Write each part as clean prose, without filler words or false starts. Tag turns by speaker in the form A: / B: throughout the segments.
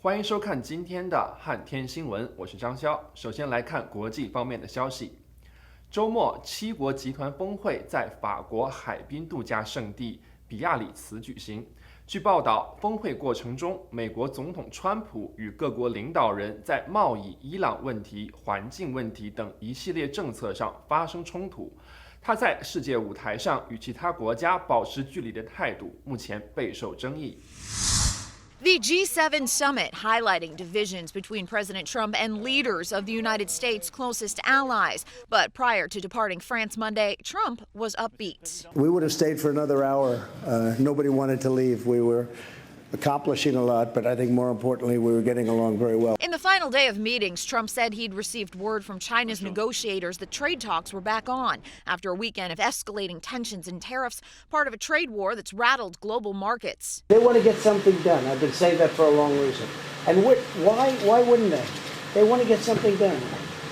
A: 欢迎收看今天的汉天新闻，我是张潇。首先来看国际方面的消息。周末，7国集团峰会在法国海滨度假胜地比亚里茨举行。据报道，峰会过程中，美国总统川普与各国领导人在贸易、伊朗问题、环境问题等一系列政策上发生冲突。他在世界舞台上与其他国家保持距离的态度，目前备受争议。
B: The G7 summit highlighting divisions between President Trump and leaders of the United States' closest allies. But prior to departing France Monday, Trump was upbeat.
C: We would have stayed for another hour. Nobody wanted to leave. We were accomplishing a lot, but I think more importantly, we were getting along very well.
B: In the final day of meetings, Trump said he'd received word from China's negotiators that trade talks were back on after a weekend of escalating tensions and tariffs, part of a trade war that's rattled global markets.
C: They want to get something done. I've been saying that for a long reason. And why wouldn't they? They want to get something done.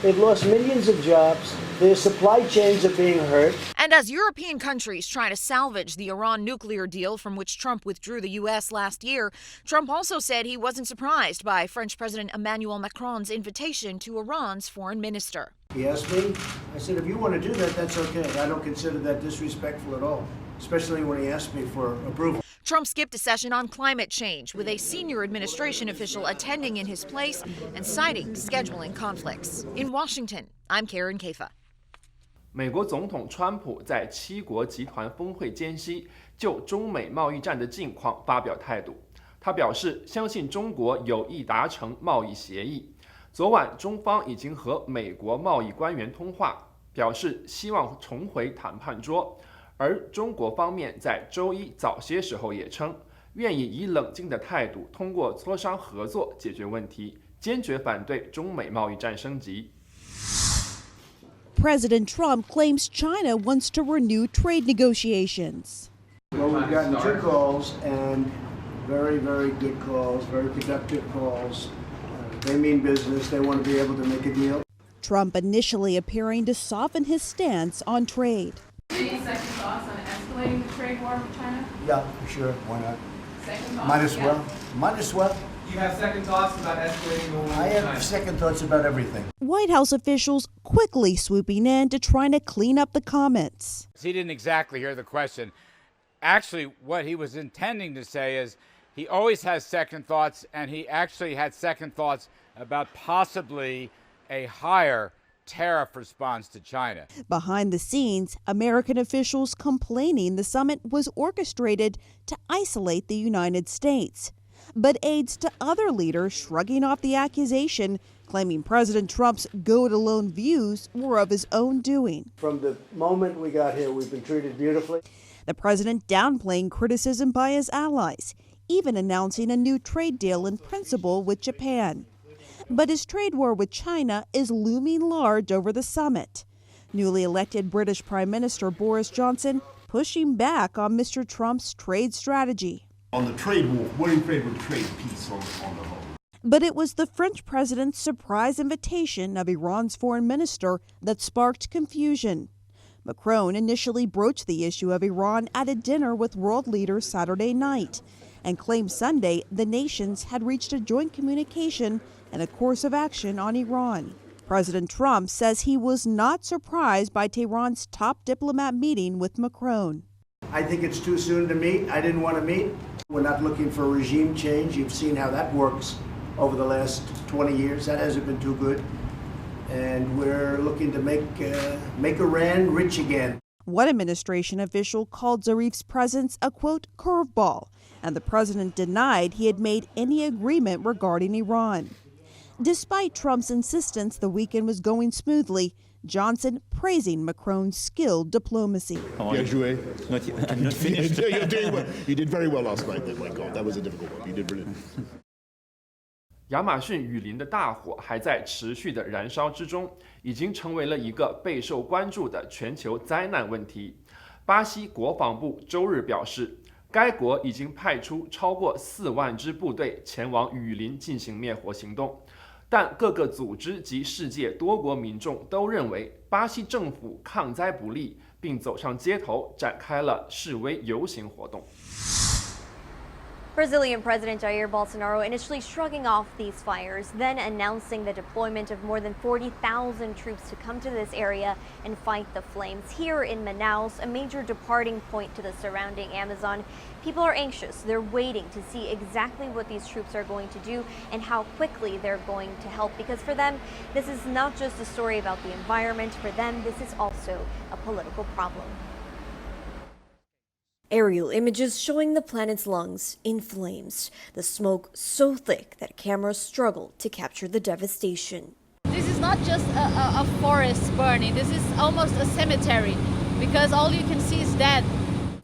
C: They've lost millions of jobs. Their supply chains are being hurt.
B: And as European countries try to salvage the Iran nuclear deal from which Trump withdrew the U.S. last year, Trump also said he wasn't surprised by French President Emmanuel Macron's invitation to Iran's foreign minister.
C: He asked me. I said, if you want to do that, that's okay. I don't consider that disrespectful at all, especially when he asked me for approval.
B: Trump skipped a session on climate change, with a senior administration official attending in his place and citing scheduling conflicts. In Washington, I'm Karen Kafa.
A: 美国总统川普在7国集团峰会间隙就中美贸易战的近况发表态度。他表示，相信中国有意达成贸易协议。昨晚，中方已经和美国贸易官员通话，表示希望重回谈判桌。而中国方面在周一早些时候也称，愿意以冷静的态度通过磋商合作解决问题，坚决反对中美贸易战升级。
D: President Trump claims China wants to renew trade negotiations.
C: Well, we've gotten 2 calls, and very, very good calls, very productive calls. They mean business. They want to be able to make a deal.
D: Trump initially appearing to soften his stance on trade.
E: Any second thoughts on escalating the trade war with China?
C: Yeah, sure. Why not?
E: Second thoughts?
C: Might as well. Might as well.
F: You have second thoughts about escalating the war with
C: I
F: China?
C: have second thoughts about everything.
D: White House officials quickly swooping in to try to clean up the comments.
G: He didn't exactly hear the question. Actually, what he was intending to say is he always has second thoughts, and he actually had second thoughts about possibly a higher tariff response to China.
D: Behind the scenes, American officials complaining the summit was orchestrated to isolate the United States. But aides to other leaders shrugging off the accusation, claiming President Trump's go-it-alone views were of his own doing.
C: From the moment we got here, we've been treated beautifully.
D: The president downplaying criticism by his allies, even announcing a new trade deal in principle with Japan. But his trade war with China is looming large over the summit. Newly elected British Prime Minister Boris Johnson pushing back on Mr. Trump's trade strategy.
H: On the trade war, we're in favor of trade peace on the whole.
D: But it was the French president's surprise invitation of Iran's foreign minister that sparked confusion. Macron initially broached the issue of Iran at a dinner with world leaders Saturday night and claimed Sunday the nations had reached a joint communication and a course of action on Iran. President Trump says he was not surprised by Tehran's top diplomat meeting with Macron.
C: I think it's too soon to meet. I didn't want to meet. We're not looking for regime change. You've seen how that works over the last 20 years. That hasn't been too good. And we're looking to make Iran rich again.
D: One administration official called Zarif's presence a, quote, curveball, and the president denied he had made any agreement regarding Iran. Despite Trump's insistence the weekend was going smoothly, Johnson praising Macron's skilled diplomacy.
H: Bien joué.
I: Not finished.
H: You're doing well. You did very well last night, though. My God, that was a difficult one. You did brilliant.
A: 亚马逊雨林的大火还在持续的燃烧之中，已经成为了一个备受关注的全球灾难问题。巴西国防部周日表示，该国已经派出超过4万支部队前往雨林进行灭火行动。但各个组织及世界多国民众都认为巴西政府抗灾不力，并走上街头展开了示威游行活动。
I: Brazilian President Jair Bolsonaro initially shrugging off these fires, then announcing the deployment of more than 40,000 troops to come to this area and fight the flames. Here in Manaus, a major departing point to the surrounding Amazon, people are anxious. They're waiting to see exactly what these troops are going to do and how quickly they're going to help, because for them, this is not just a story about the environment. For them, this is also a political problem. Aerial images showing the planet's lungs in flames, the smoke so thick that cameras struggle to capture the devastation.
E: This is not just a forest burning, this is almost a cemetery because all you can see is dead.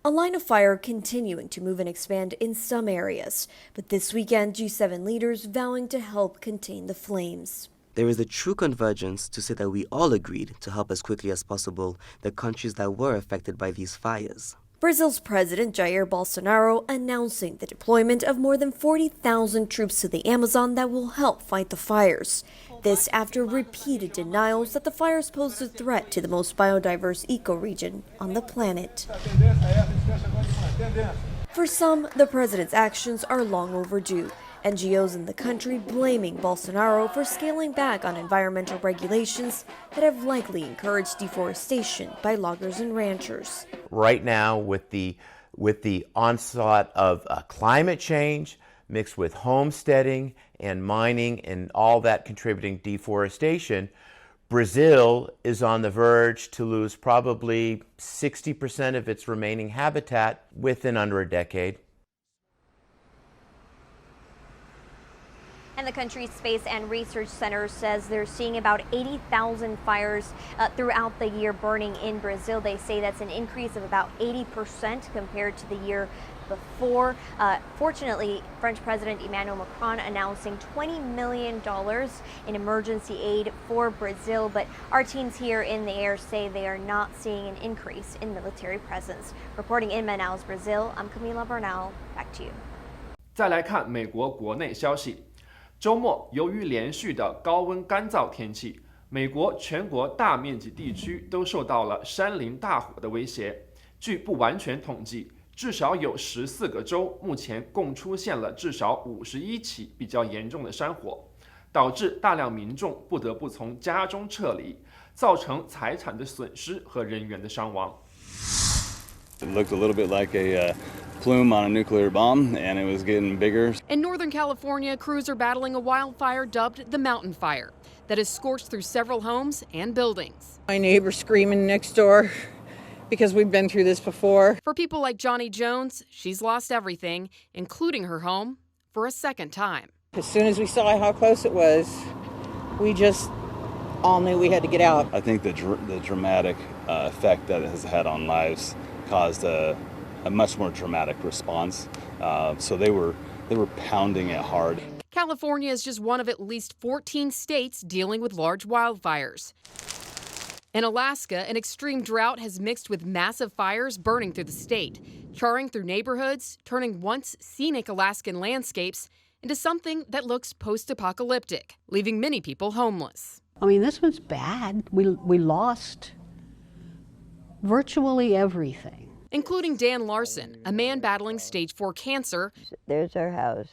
I: A line of fire continuing to move and expand in some areas, but this weekend G7 leaders vowing to help contain the flames.
J: There is a true convergence to say that we all agreed to help as quickly as possible the countries that were affected by these fires.
I: Brazil's President Jair Bolsonaro announcing the deployment of more than 40,000 troops to the Amazon that will help fight the fires. This after repeated denials that the fires posed a threat to the most biodiverse ecoregion on the planet. For some, the president's actions are long overdue. NGOs in the country blaming Bolsonaro for scaling back on environmental regulations that have likely encouraged deforestation by loggers and ranchers.
K: Right now, with the onslaught of climate change mixed with homesteading and mining and all that contributing deforestation, Brazil is on the verge to lose probably 60% of its remaining habitat within under a decade.
I: And the country's Space and Research Center says they're seeing about 80,000 fires throughout the year burning in Brazil. They say that's an increase of about 80% compared to the year before. Fortunately, French President Emmanuel Macron announcing $20 million in emergency aid for Brazil. But our teams here in the air say they are not seeing an increase in military presence. Reporting in Manaus, Brazil, I'm Camila Bernal. Back to you.
A: 再来看美国国内消息。周末，由于连续的高温干燥天气，美国全国大面积地区都受到了山林大火的威胁。据不完全统计，至少有14个州目前共出现了至少51起比较严重的山火，导致大量民众不得不从家中撤离，造成财产的损失和人员的伤亡。
L: It looked a little bit like a plume on a nuclear bomb, and it was getting bigger.
M: In Northern California, crews are battling a wildfire dubbed the Mountain Fire that has scorched through several homes and buildings.
N: My neighbor's screaming next door because we've been through this before.
M: For people like Johnny Jones, she's lost everything, including her home, for a second time.
N: As soon as we saw how close it was, we just all knew we had to get out.
L: I think the dramatic effect that it has had on lives caused a much more dramatic response. So they were pounding it hard.
M: California is just one of at least 14 states dealing with large wildfires. In Alaska, an extreme drought has mixed with massive fires burning through the state, charring through neighborhoods, turning once scenic Alaskan landscapes into something that looks post-apocalyptic, leaving many people homeless.
O: I mean, this was bad. We lost virtually everything.
M: Including Dan Larson, a man battling stage 4 cancer.
P: There's our house.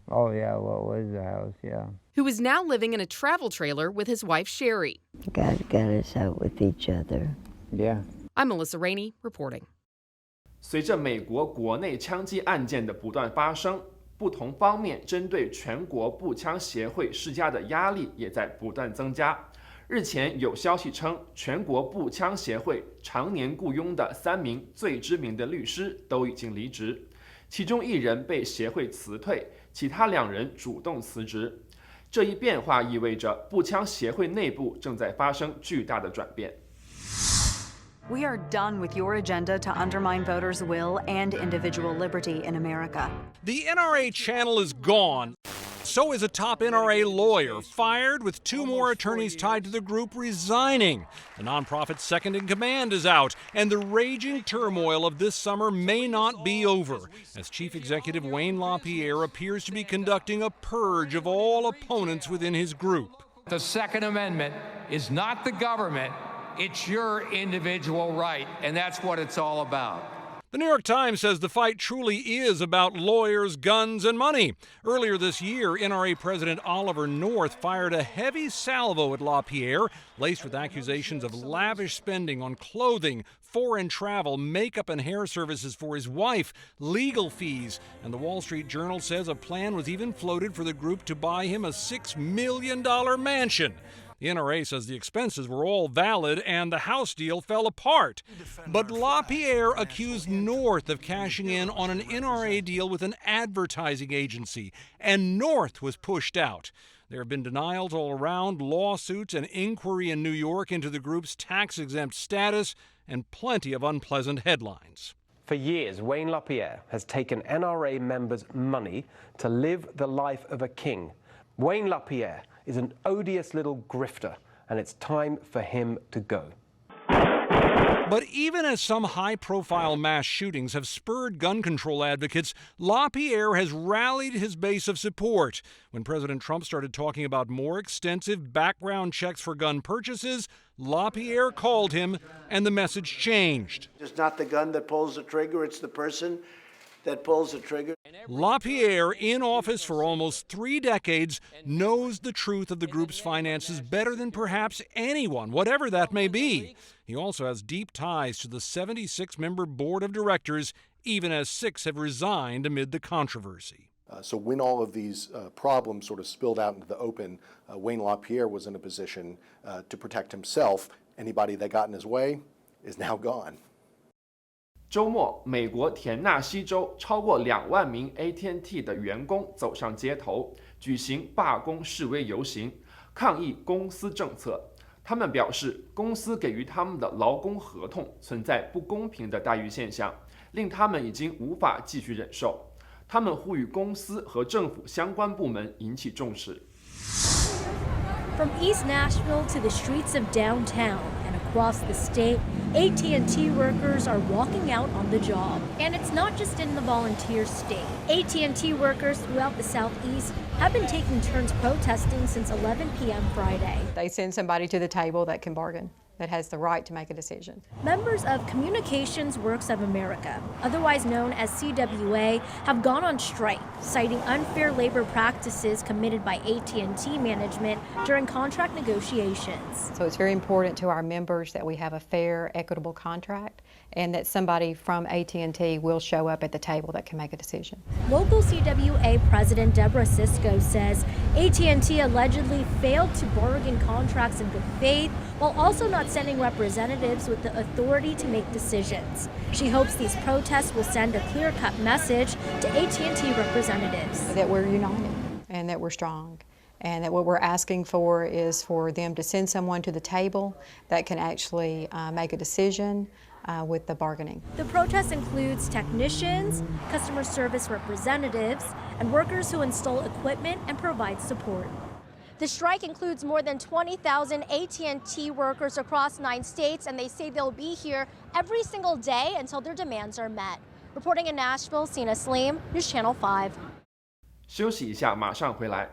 Q: Oh, yeah, what was the house, yeah.
M: Who is now living in a travel trailer with his wife, Sherry.
P: God got us out with each other.
Q: Yeah.
M: I'm Melissa Rainey, reporting.
A: 随着美国国内枪击案件的不断发生，不同方面针对全国步枪协会施加的压力也在不断增加。日前有消息称，全国步枪协会常年雇佣的3名最知名的律师都已经离职，其中1人被协会辞退，其他2人主动辞职。这一变化意味着步枪协会内部正在发生巨大的转变。
R: We are done with your agenda to undermine voters' will and individual liberty in America.
S: The NRA channel is gone. So is a top NRA lawyer, fired with 2 more attorneys tied to the group resigning. The nonprofit's second in command is out, and the raging turmoil of this summer may not be over, as Chief Executive Wayne LaPierre appears to be conducting a purge of all opponents within his group.
T: The Second Amendment is not the government, it's your individual right, and that's what it's all about.
S: The New York Times says the fight truly is about lawyers, guns, and money. Earlier this year, NRA President Oliver North fired a heavy salvo at LaPierre, laced with accusations of lavish spending on clothing, foreign travel, makeup and hair services for his wife, legal fees. And the Wall Street Journal says a plan was even floated for the group to buy him a $6 million mansion. The NRA says the expenses were all valid and the house deal fell apart. But LaPierre accused North of cashing in on an NRA deal with an advertising agency, and North was pushed out. There have been denials all around, lawsuits, and inquiry in New York into the group's tax-exempt status, and plenty of unpleasant headlines.
U: For years, Wayne LaPierre has taken NRA members' money to live the life of a king. Wayne LaPierre is an odious little grifter, and it's time for him to go.
S: But even as some high-profile mass shootings have spurred gun control advocates, LaPierre has rallied his base of support. When President Trump started talking about more extensive background checks for gun purchases, LaPierre called him, and the message changed.
C: It's not the gun that pulls the trigger, it's the person that pulls the trigger.
S: LaPierre, in office for almost 3 decades, knows the truth of the group's finances better than perhaps anyone, whatever that may be. He also has deep ties to the 76-member board of directors, even as 6 have resigned amid the controversy.
H: So when all of these problems sort of spilled out into the open, Wayne LaPierre was in a position to protect himself. Anybody that got in his way is now gone.
A: 周末，美国田纳西州超过2万名 AT&T 的员工走上街头，举行罢工示威游行，抗议公司政策。他们表示，公司给予他们的劳工合同存在不公平的待遇现象，令他们已经无法继续忍受。他们呼吁公司和政府相关部门引起重视。
V: From East Nashville to the streets of downtown and across the state, AT&T workers are walking out on the job. And it's not just in the volunteer state. AT&T workers throughout the Southeast have been taking turns protesting since 11 p.m. Friday.
W: They send somebody to the table that can bargain, that has the right to make a decision.
V: Members of Communications Works of America, otherwise known as CWA, have gone on strike, citing unfair labor practices committed by AT&T management during contract negotiations.
W: So it's very important to our members that we have a fair, equitable contract, and that somebody from AT&T will show up at the table that can make a decision.
V: Local CWA President Deborah Sisko says AT&T allegedly failed to bargain contracts in good faith, while also not sending representatives with the authority to make decisions. She hopes these protests will send a clear-cut message to AT&T representatives.
W: That we're united and that we're strong, and that what we're asking for is for them to send someone to the table that can actually make a decision with the bargaining.
V: The protest includes technicians, customer service representatives, and workers who install equipment and provide support.
X: The strike includes more than 20,000 AT&T workers across 9 states, and they say they'll be here every single day until their demands are met. Reporting in Nashville, Sina Saleem, News Channel 5.
A: 休息一下，马上回来。